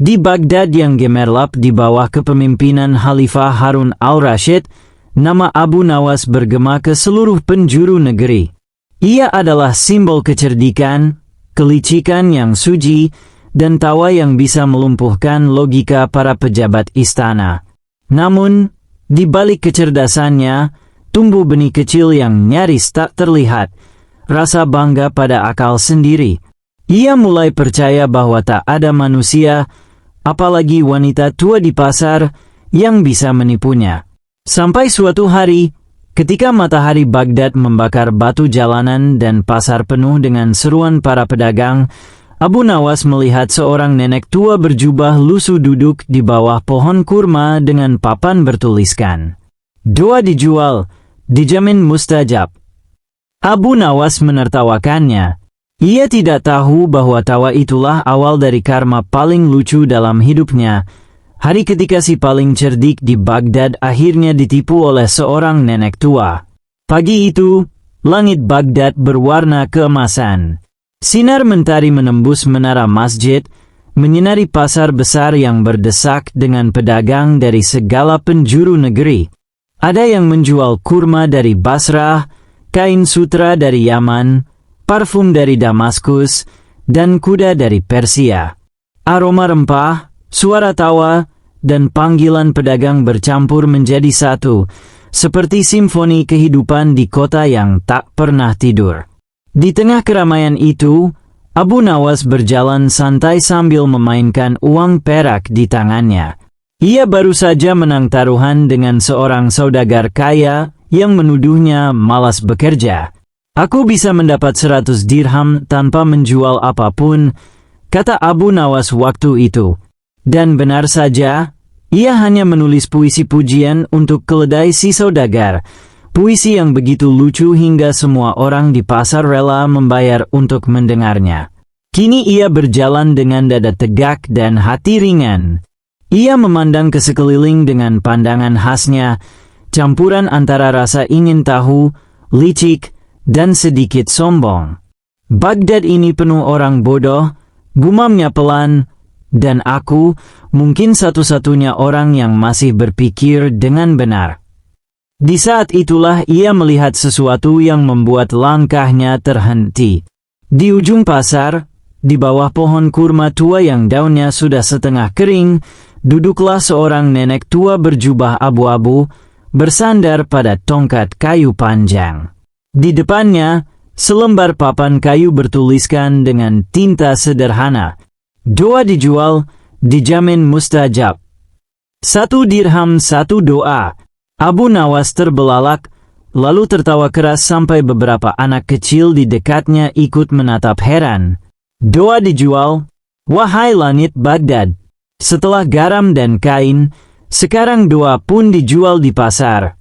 Di Baghdad yang gemerlap di bawah kepemimpinan Khalifah Harun al-Rashid, nama Abu Nawas bergema ke seluruh penjuru negeri. Ia adalah simbol kecerdikan, kelicikan yang suci, dan tawa yang bisa melumpuhkan logika para pejabat istana. Namun, di balik kecerdasannya, tumbuh benih kecil yang nyaris tak terlihat, rasa bangga pada akal sendiri. Ia mulai percaya bahwa tak ada manusia, apalagi wanita tua di pasar, yang bisa menipunya. Sampai suatu hari, ketika matahari Baghdad membakar batu jalanan dan pasar penuh dengan seruan para pedagang, Abu Nawas melihat seorang nenek tua berjubah lusuh duduk di bawah pohon kurma dengan papan bertuliskan, "Doa dijual, dijamin mustajab." Abu Nawas menertawakannya. Ia tidak tahu bahwa tawa itulah awal dari karma paling lucu dalam hidupnya. Hari ketika si paling cerdik di Baghdad akhirnya ditipu oleh seorang nenek tua. Pagi itu, langit Baghdad berwarna keemasan. Sinar mentari menembus menara masjid, menyinari pasar besar yang berdesak dengan pedagang dari segala penjuru negeri. Ada yang menjual kurma dari Basrah, kain sutra dari Yaman, parfum dari Damaskus, dan kuda dari Persia. Aroma rempah, suara tawa, dan panggilan pedagang bercampur menjadi satu, seperti simfoni kehidupan di kota yang tak pernah tidur. Di tengah keramaian itu, Abu Nawas berjalan santai sambil memainkan uang perak di tangannya. Ia baru saja menang taruhan dengan seorang saudagar kaya yang menuduhnya malas bekerja. "Aku bisa mendapat 100 dirham tanpa menjual apapun," kata Abu Nawas waktu itu. Dan benar saja, ia hanya menulis puisi pujian untuk keledai si saudagar. Puisi yang begitu lucu hingga semua orang di pasar rela membayar untuk mendengarnya. Kini ia berjalan dengan dada tegak dan hati ringan. Ia memandang ke sekeliling dengan pandangan khasnya, campuran antara rasa ingin tahu, licik, dan sedikit sombong. "Baghdad ini penuh orang bodoh," gumamnya pelan, "dan aku mungkin satu-satunya orang yang masih berpikir dengan benar." Di saat itulah ia melihat sesuatu yang membuat langkahnya terhenti. Di ujung pasar, di bawah pohon kurma tua yang daunnya sudah setengah kering, duduklah seorang nenek tua berjubah abu-abu, bersandar pada tongkat kayu panjang. Di depannya, selembar papan kayu bertuliskan dengan tinta sederhana, "Doa dijual, dijamin mustajab. 1 dirham 1 doa." Abu Nawas terbelalak, lalu tertawa keras sampai beberapa anak kecil di dekatnya ikut menatap heran. "Doa dijual? Wahai langit Baghdad. Setelah garam dan kain, sekarang doa pun dijual di pasar."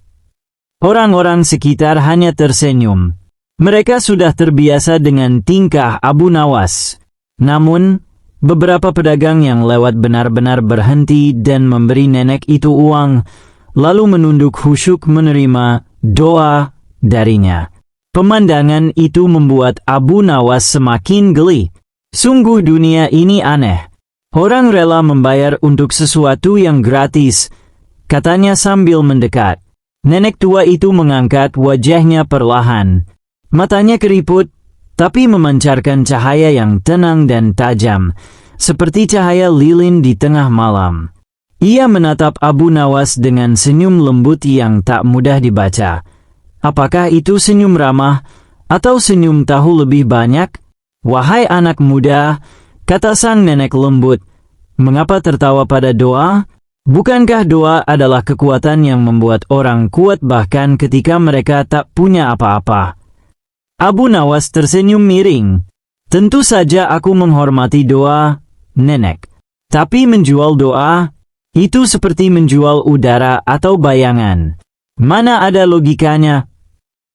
Orang-orang sekitar hanya tersenyum. Mereka sudah terbiasa dengan tingkah Abu Nawas. Namun, beberapa pedagang yang lewat benar-benar berhenti dan memberi nenek itu uang, lalu menunduk khusyuk menerima doa darinya. Pemandangan itu membuat Abu Nawas semakin geli. Sungguh dunia ini aneh. Orang rela membayar untuk sesuatu yang gratis, katanya sambil mendekat. Nenek tua itu mengangkat wajahnya perlahan. Matanya keriput, tapi memancarkan cahaya yang tenang dan tajam, seperti cahaya lilin di tengah malam. Ia menatap Abu Nawas dengan senyum lembut yang tak mudah dibaca. Apakah itu senyum ramah, atau senyum tahu lebih banyak? "Wahai anak muda," kata sang nenek lembut, "mengapa tertawa pada doa? Bukankah doa adalah kekuatan yang membuat orang kuat bahkan ketika mereka tak punya apa-apa?" Abu Nawas tersenyum miring. "Tentu saja aku menghormati doa, nenek. Tapi menjual doa, itu seperti menjual udara atau bayangan. Mana ada logikanya?"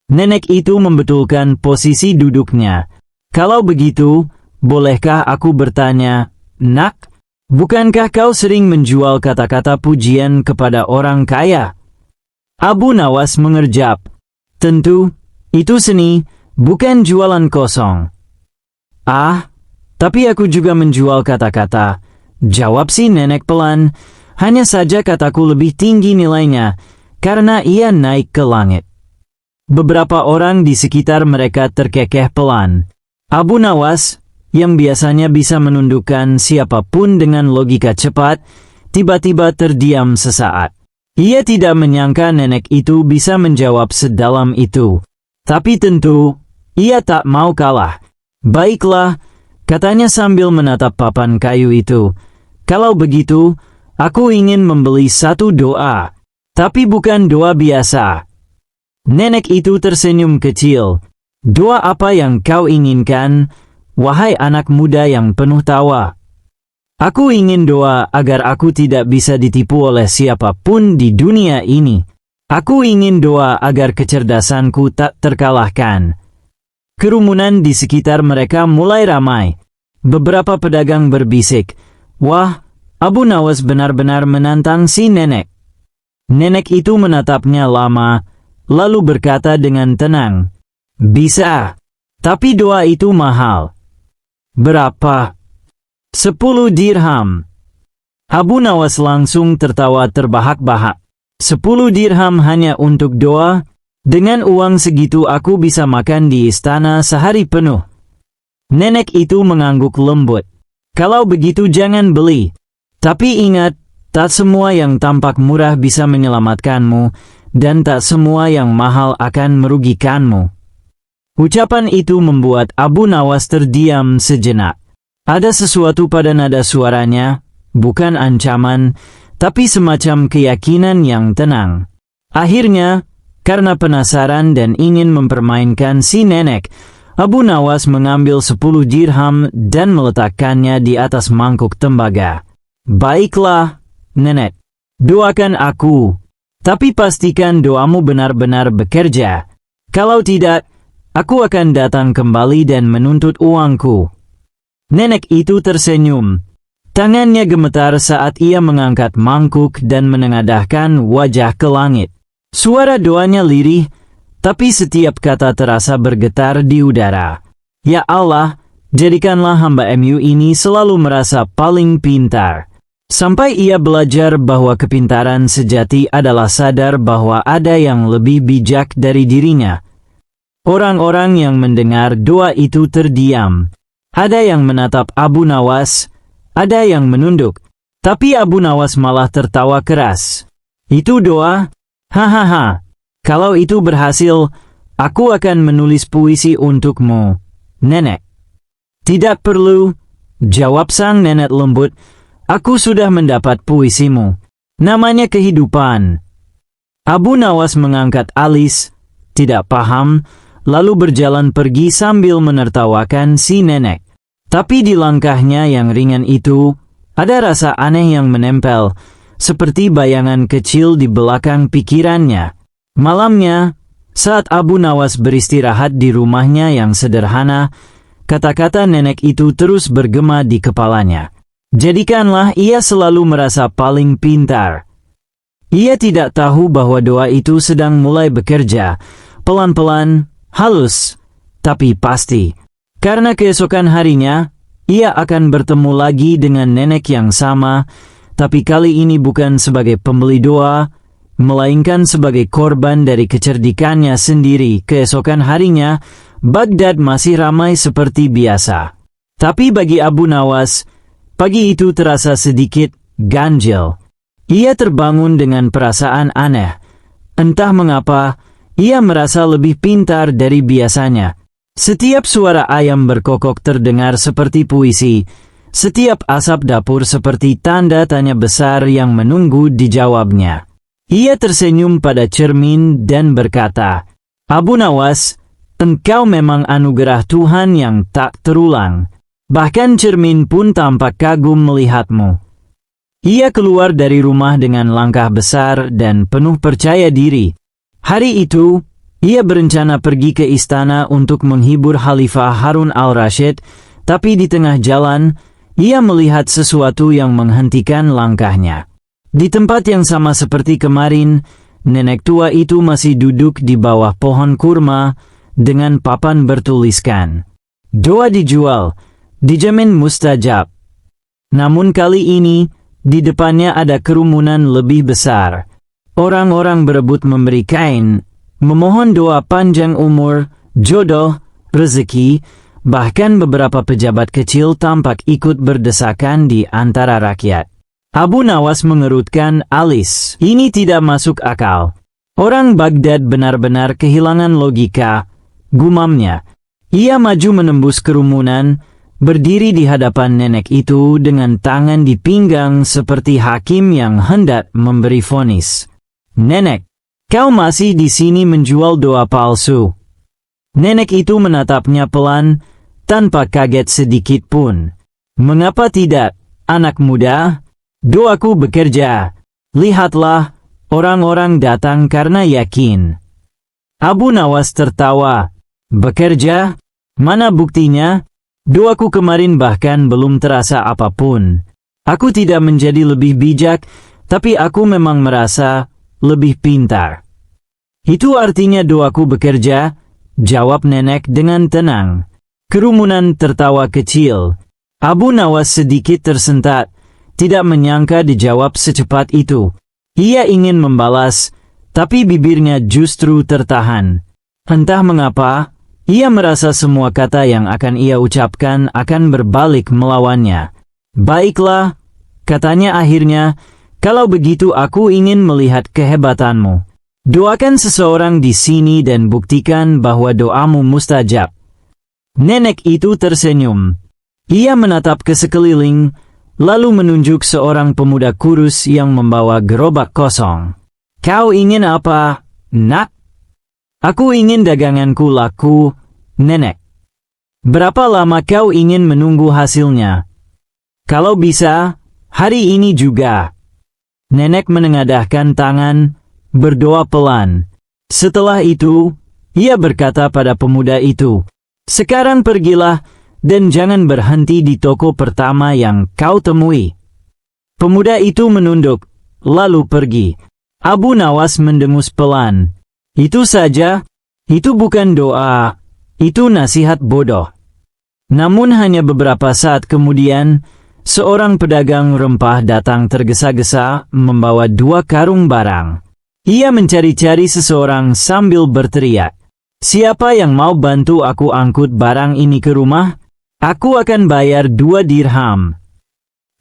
Nenek itu membetulkan posisi duduknya. "Kalau begitu, bolehkah aku bertanya, Nak? Bukankah kau sering menjual kata-kata pujian kepada orang kaya?" Abu Nawas mengerjap. "Tentu, itu seni, bukan jualan kosong." "Ah, tapi aku juga menjual kata-kata," jawab si nenek pelan. Hanya saja kataku lebih tinggi nilainya, karena ia naik ke langit. Beberapa orang di sekitar mereka terkekeh pelan. Abu Nawas, yang biasanya bisa menundukkan siapapun dengan logika cepat, tiba-tiba terdiam sesaat. Ia tidak menyangka nenek itu bisa menjawab sedalam itu. Tapi tentu, ia tak mau kalah. Baiklah, katanya sambil menatap papan kayu itu. Kalau begitu, aku ingin membeli satu doa. Tapi bukan doa biasa. Nenek itu tersenyum kecil. Doa apa yang kau inginkan, wahai anak muda yang penuh tawa? Aku ingin doa agar aku tidak bisa ditipu oleh siapapun di dunia ini. Aku ingin doa agar kecerdasanku tak terkalahkan. Kerumunan di sekitar mereka mulai ramai. Beberapa pedagang berbisik, "Wah, Abu Nawas benar-benar menantang si nenek." Nenek itu menatapnya lama, lalu berkata dengan tenang, "Bisa, tapi doa itu mahal." "Berapa?" 10 dirham. Abu Nawas langsung tertawa terbahak-bahak. 10 dirham hanya untuk doa? Dengan uang segitu aku bisa makan di istana sehari penuh. Nenek itu mengangguk lembut. "Kalau begitu jangan beli. Tapi ingat, tak semua yang tampak murah bisa menyelamatkanmu, dan tak semua yang mahal akan merugikanmu." Ucapan itu membuat Abu Nawas terdiam sejenak. Ada sesuatu pada nada suaranya, bukan ancaman, tapi semacam keyakinan yang tenang. Akhirnya, karena penasaran dan ingin mempermainkan si nenek, Abu Nawas mengambil 10 dirham dan meletakkannya di atas mangkuk tembaga. "Baiklah, nenek, doakan aku. Tapi pastikan doamu benar-benar bekerja. Kalau tidak, aku akan datang kembali dan menuntut uangku." Nenek itu tersenyum. Tangannya gemetar saat ia mengangkat mangkuk dan menengadahkan wajah ke langit. Suara doanya lirih, tapi setiap kata terasa bergetar di udara. "Ya Allah, jadikanlah hamba MU ini selalu merasa paling pintar." Sampai ia belajar bahwa kepintaran sejati adalah sadar bahwa ada yang lebih bijak dari dirinya. Orang-orang yang mendengar doa itu terdiam. Ada yang menatap Abu Nawas, ada yang menunduk. Tapi Abu Nawas malah tertawa keras. "Itu doa? Hahaha. Kalau itu berhasil, aku akan menulis puisi untukmu, nenek." "Tidak perlu," jawab sang nenek lembut. "Aku sudah mendapat puisimu. Namanya kehidupan." Abu Nawas mengangkat alis, tidak paham, lalu berjalan pergi sambil menertawakan si nenek. Tapi di langkahnya yang ringan itu, ada rasa aneh yang menempel, seperti bayangan kecil di belakang pikirannya. Malamnya, saat Abu Nawas beristirahat di rumahnya yang sederhana, kata-kata nenek itu terus bergema di kepalanya. "Jadikanlah ia selalu merasa paling pintar." Ia tidak tahu bahwa doa itu sedang mulai bekerja, pelan-pelan, halus, tapi pasti. Karena keesokan harinya, ia akan bertemu lagi dengan nenek yang sama, tapi kali ini bukan sebagai pembeli doa, melainkan sebagai korban dari kecerdikannya sendiri. Keesokan harinya, Baghdad masih ramai seperti biasa. Tapi bagi Abu Nawas, pagi itu terasa sedikit ganjil. Ia terbangun dengan perasaan aneh. Entah mengapa, ia merasa lebih pintar dari biasanya. Setiap suara ayam berkokok terdengar seperti puisi. Setiap asap dapur seperti tanda tanya besar yang menunggu dijawabnya. Ia tersenyum pada cermin dan berkata, "Abu Nawas, engkau memang anugerah Tuhan yang tak terulang." Bahkan cermin pun tampak kagum melihatmu. Ia keluar dari rumah dengan langkah besar dan penuh percaya diri. Hari itu, ia berencana pergi ke istana untuk menghibur Khalifah Harun al-Rashid, tapi di tengah jalan, ia melihat sesuatu yang menghentikan langkahnya. Di tempat yang sama seperti kemarin, nenek tua itu masih duduk di bawah pohon kurma dengan papan bertuliskan, "Doa dijual, dijamin mustajab." Namun kali ini, di depannya ada kerumunan lebih besar. Orang-orang berebut memberi kain, memohon doa panjang umur, jodoh, rezeki, bahkan beberapa pejabat kecil tampak ikut berdesakan di antara rakyat. Abu Nawas mengerutkan alis. Ini tidak masuk akal. Orang Baghdad benar-benar kehilangan logika, gumamnya. Ia maju menembus kerumunan, berdiri di hadapan nenek itu dengan tangan di pinggang seperti hakim yang hendak memberi vonis. "Nenek, kau masih di sini menjual doa palsu." Nenek itu menatapnya pelan, tanpa kaget sedikit pun. "Mengapa tidak, anak muda? Doaku bekerja. Lihatlah, orang-orang datang karena yakin." Abu Nawas tertawa. "Bekerja? Mana buktinya? Doaku kemarin bahkan belum terasa apapun. Aku tidak menjadi lebih bijak, tapi aku memang merasa lebih pintar." "Itu artinya doaku bekerja?" jawab nenek dengan tenang. Kerumunan tertawa kecil. Abu Nawas sedikit tersentak, tidak menyangka dijawab secepat itu. Ia ingin membalas, tapi bibirnya justru tertahan. Entah mengapa, ia merasa semua kata yang akan ia ucapkan akan berbalik melawannya. "Baiklah," katanya akhirnya, "kalau begitu aku ingin melihat kehebatanmu. Doakan seseorang di sini dan buktikan bahwa doamu mustajab." Nenek itu tersenyum. Ia menatap ke sekeliling, lalu menunjuk seorang pemuda kurus yang membawa gerobak kosong. "Kau ingin apa, nak?" "Aku ingin daganganku laku, nenek." "Berapa lama kau ingin menunggu hasilnya?" "Kalau bisa, hari ini juga." Nenek menengadahkan tangan, berdoa pelan. Setelah itu, ia berkata pada pemuda itu, "Sekarang pergilah, dan jangan berhenti di toko pertama yang kau temui." Pemuda itu menunduk, lalu pergi. Abu Nawas mendengus pelan. "Itu saja? Itu bukan doa, itu nasihat bodoh." Namun hanya beberapa saat kemudian, seorang pedagang rempah datang tergesa-gesa membawa 2 karung barang. Ia mencari-cari seseorang sambil berteriak, "Siapa yang mau bantu aku angkut barang ini ke rumah? Aku akan bayar 2 dirham."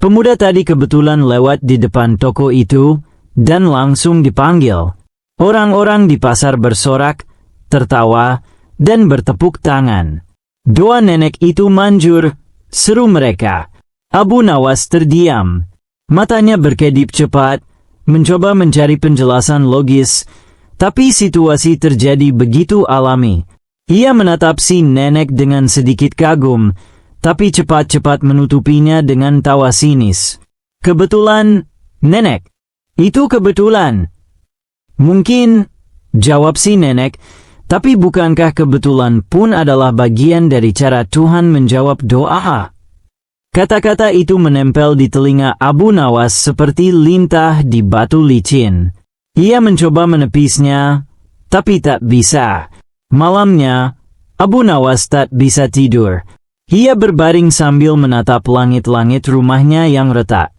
Pemuda tadi kebetulan lewat di depan toko itu, dan langsung dipanggil. Orang-orang di pasar bersorak, tertawa, dan bertepuk tangan. "Doa nenek itu manjur," seru mereka. Abu Nawas terdiam. Matanya berkedip cepat, mencoba mencari penjelasan logis, tapi situasi terjadi begitu alami. Ia menatap si nenek dengan sedikit kagum, tapi cepat-cepat menutupinya dengan tawa sinis. "Kebetulan, nenek. Itu kebetulan." "Mungkin," jawab si nenek, "tapi bukankah kebetulan pun adalah bagian dari cara Tuhan menjawab doa?" Kata-kata itu menempel di telinga Abu Nawas seperti lintah di batu licin. Ia mencoba menepisnya, tapi tak bisa. Malamnya, Abu Nawas tak bisa tidur. Ia berbaring sambil menatap langit-langit rumahnya yang retak.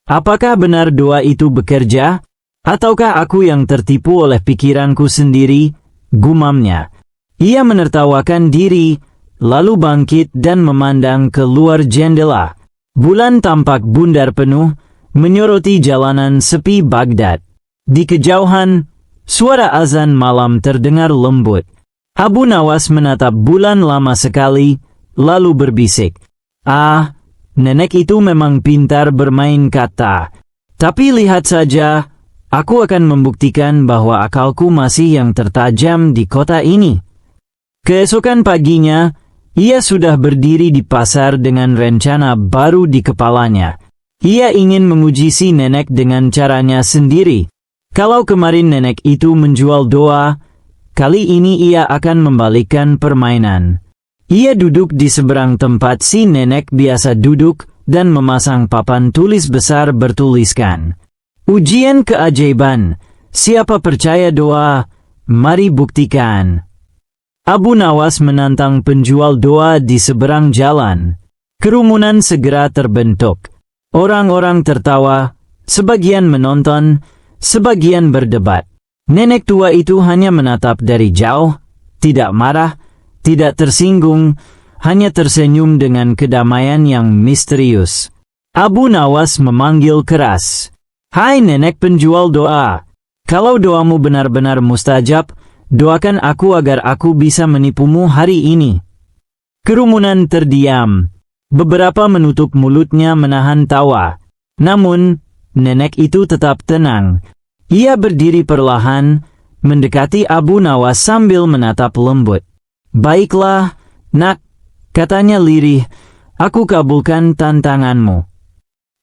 Apakah benar doa itu bekerja? Ataukah aku yang tertipu oleh pikiranku sendiri? Gumamnya. Ia menertawakan diri, lalu bangkit dan memandang ke luar jendela. Bulan tampak bundar penuh, menyoroti jalanan sepi Baghdad. Di kejauhan, suara azan malam terdengar lembut. Abu Nawas menatap bulan lama sekali, lalu berbisik, "Ah, nenek itu memang pintar bermain kata. Tapi lihat saja, aku akan membuktikan bahwa akalku masih yang tertajam di kota ini." Keesokan paginya, ia sudah berdiri di pasar dengan rencana baru di kepalanya. Ia ingin menguji si nenek dengan caranya sendiri. Kalau kemarin nenek itu menjual doa, kali ini ia akan membalikkan permainan. Ia duduk di seberang tempat si nenek biasa duduk dan memasang papan tulis besar bertuliskan, "Ujian keajaiban, siapa percaya doa, mari buktikan." Abu Nawas menantang penjual doa di seberang jalan. Kerumunan segera terbentuk. Orang-orang tertawa, sebagian menonton, sebagian berdebat. Nenek tua itu hanya menatap dari jauh, tidak marah, tidak tersinggung, hanya tersenyum dengan kedamaian yang misterius. Abu Nawas memanggil keras. "Hai nenek penjual doa, kalau doamu benar-benar mustajab, doakan aku agar aku bisa menipumu hari ini." Kerumunan terdiam. Beberapa menutup mulutnya menahan tawa. Namun, nenek itu tetap tenang. Ia berdiri perlahan, mendekati Abu Nawas sambil menatap lembut. "Baiklah, nak," katanya lirih, "aku kabulkan tantanganmu."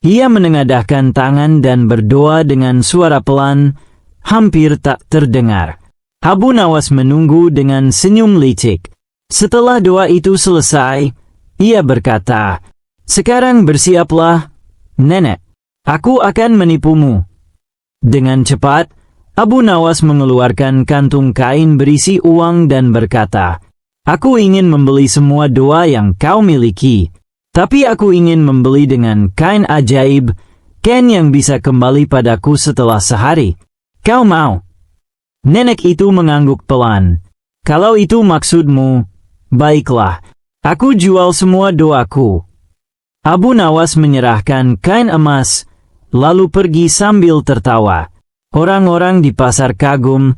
Ia menengadahkan tangan dan berdoa dengan suara pelan, hampir tak terdengar. Abu Nawas menunggu dengan senyum licik. Setelah doa itu selesai, ia berkata, "Sekarang bersiaplah, nenek. Aku akan menipumu." Dengan cepat, Abu Nawas mengeluarkan kantung kain berisi uang dan berkata, "Aku ingin membeli semua doa yang kau miliki. Tapi aku ingin membeli dengan kain ajaib, kain yang bisa kembali padaku setelah sehari. Kau mau?" Nenek itu mengangguk pelan. "Kalau itu maksudmu, baiklah. Aku jual semua doaku." Abu Nawas menyerahkan kain emas, lalu pergi sambil tertawa. Orang-orang di pasar kagum,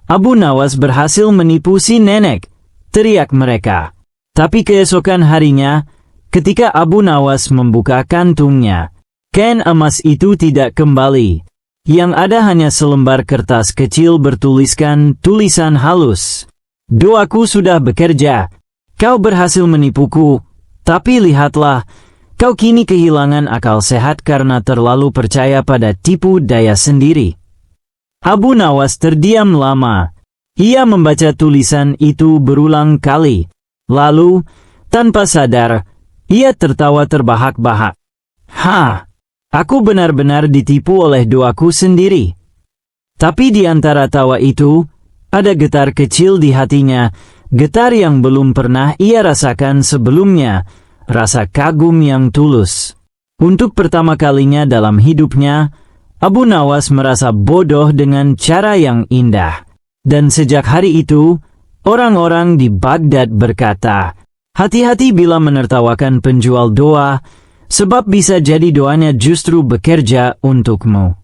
Abu Nawas berhasil menipu si nenek, teriak mereka. Tapi keesokan harinya, ketika Abu Nawas membuka kantungnya, kain emas itu tidak kembali. Yang ada hanya selembar kertas kecil bertuliskan tulisan halus. "Doaku sudah bekerja. Kau berhasil menipuku, tapi lihatlah, kau kini kehilangan akal sehat karena terlalu percaya pada tipu daya sendiri." Abu Nawas terdiam lama. Ia membaca tulisan itu berulang kali. Lalu, tanpa sadar, ia tertawa terbahak-bahak. Aku benar-benar ditipu oleh doaku sendiri." Tapi di antara tawa itu, ada getar kecil di hatinya, getar yang belum pernah ia rasakan sebelumnya, rasa kagum yang tulus. Untuk pertama kalinya dalam hidupnya, Abu Nawas merasa bodoh dengan cara yang indah. Dan sejak hari itu, orang-orang di Baghdad berkata, "Hati-hati bila menertawakan penjual doa, sebab bisa jadi doanya justru bekerja untukmu."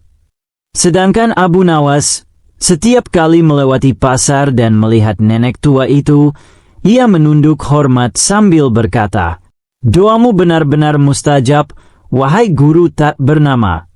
Sedangkan Abu Nawas, setiap kali melewati pasar dan melihat nenek tua itu, ia menunduk hormat sambil berkata, "Doamu benar-benar mustajab, wahai guru tak bernama."